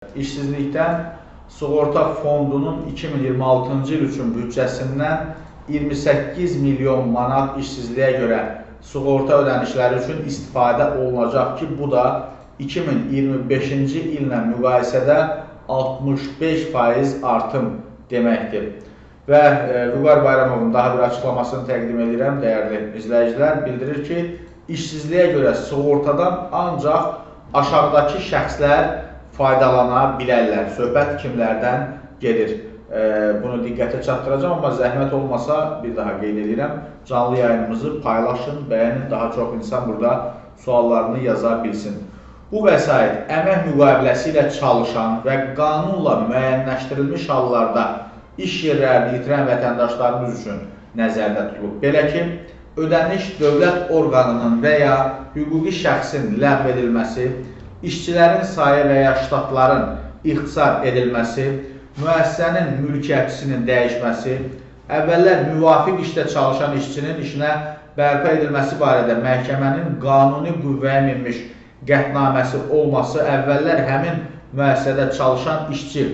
İşsizlikdən Sığorta Fondunun 2026-cı il üçün büdcəsindən 28 milyon manat işsizliyə görə sığorta ödənişləri üçün istifadə olunacaq ki, bu da 2025-ci illə müqayisədə 65% artım deməkdir. Və Vüqar Bayramovun daha bir açıqlamasını təqdim edirəm, dəyərli izləyicilər. Bildirir ki, işsizliyə görə sığortadan ancaq aşağıdakı şəxslər faydalana bilərlər. Söhbət kimlərdən gedir? Bunu diqqətə çatdıracağım, amma zəhmət olmasa bir daha qeyd edirəm. Canlı yayınımızı paylaşın, bəyənin, daha çox insan burada suallarını yaza bilsin. Bu vəsait əmək müqaviləsi ilə çalışan və qanunla müəyyənləşdirilmiş hallarda iş yerlərini itirən vətəndaşlarımız üçün nəzərdə tutulub. Belə ki, ödəniş dövlət orqanının və ya hüquqi şəxsin ləğv edilməsi, işçilərin sayı və ya ştatların ixtisar edilməsi, müəssisənin mülkiyyətçisinin dəyişməsi, əvvəllər müvafiq işdə çalışan işçinin işinə bərpa edilməsi barədə məhkəmənin qanuni qüvvəyə minmiş qətnaməsi olması, əvvəllər həmin müəssisədə çalışan işçi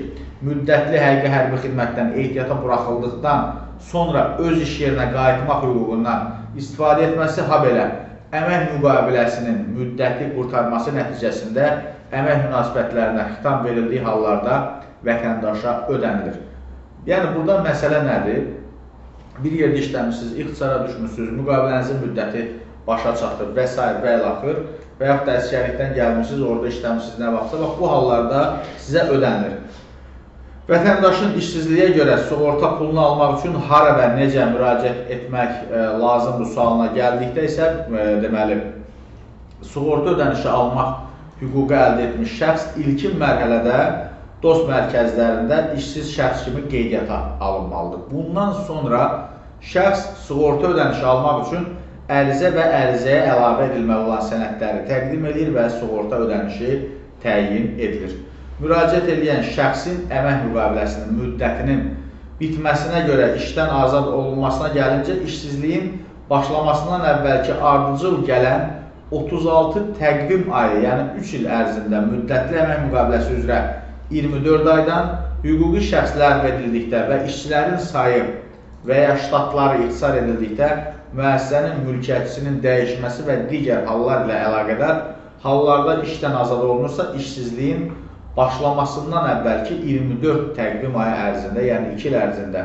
müddətli həqiqi hərbi xidmətdən ehtiyata buraxıldıqdan sonra öz iş yerinə qayıtmaq hüququndan istifadə etməsi, habelə əmək müqaviləsinin müddəti qurtarması nəticəsində əmək münasibətlərinə xitam verildiyi hallarda vətəndaşa ödənilir. Yəni, burada məsələ nədir? Bir yerdə işləmişsiniz, ixtisara düşmüşsünüz, müqavilənizin müddəti başa çatır və s. və ilaxır və yaxud da əsgərlikdən gəlmişsiniz, orada işləmişsiniz nə vaxtsa, bax, bu hallarda sizə ödənilir. Vətəndaşın işsizliyə görə sığorta pulunu almaq üçün hara və necə müraciət etmək lazımdır sualına gəldikdə isə, deməli, sığorta ödənişi almaq hüququ əldə etmiş şəxs ilkin mərhələdə dost mərkəzlərində işsiz şəxs kimi qeydiyyata alınmalıdır. Bundan sonra şəxs sığorta ödənişi almaq üçün ərizə və ərizəyə əlavə edilməli olan sənədləri təqdim edir və sığorta ödənişi təyin edilir. Müraciət edən şəxsin əmək müqaviləsinin müddətinin bitməsinə görə işdən azad olunmasına gəlincə, işsizliyin başlamasından əvvəlki ardıcıl gələn 36 təqvim ayı, yəni 3 il ərzində müddətli əmək müqaviləsi üzrə 24 aydan, hüquqi şəxs ləğv edildikdə və işçilərin sayı və ya ştatları ixtisar edildikdə müəssisənin mülkiyyətçisinin dəyişməsi və digər hallar ilə əlaqədar hallarda işdən azad olunursa, işsizliyin başlamasından əvvəlki 24 təqvim ayı ərzində, yəni 2 il ərzində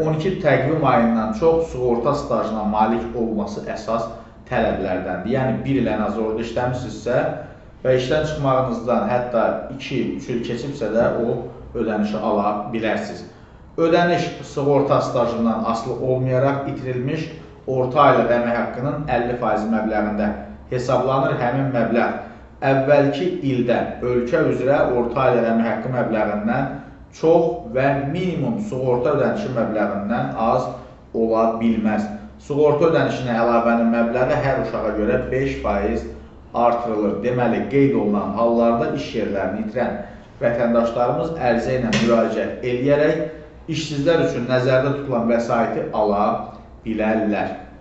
12 təqvim ayından çox sığorta stajına malik olması əsas tələblərdəndir. Yəni 1 il ən az orada işləmişsinizsə və işdən çıxmağınızdan hətta 2-3 il keçibsə də o ödənişi ala bilərsiniz. Ödəniş sığorta stajından asılı olmayaraq itirilmiş orta aylıq əmək haqqının 50% məbləğində hesablanır. Həmin məbləğ əvvəlki ildə ölkə üzrə orta aylıq əmək haqqı məbləğindən çox və minimum sığorta ödənişi məbləğindən az ola bilməz. Sığorta ödənişinə əlavənin məbləği hər uşağa görə 5% artırılır. Deməli, qeyd olunan hallarda iş yerlərini itirən vətəndaşlarımız ərizə ilə müraciət edərək işsizlər üçün nəzərdə tutulan vəsaiti ala bilərlər.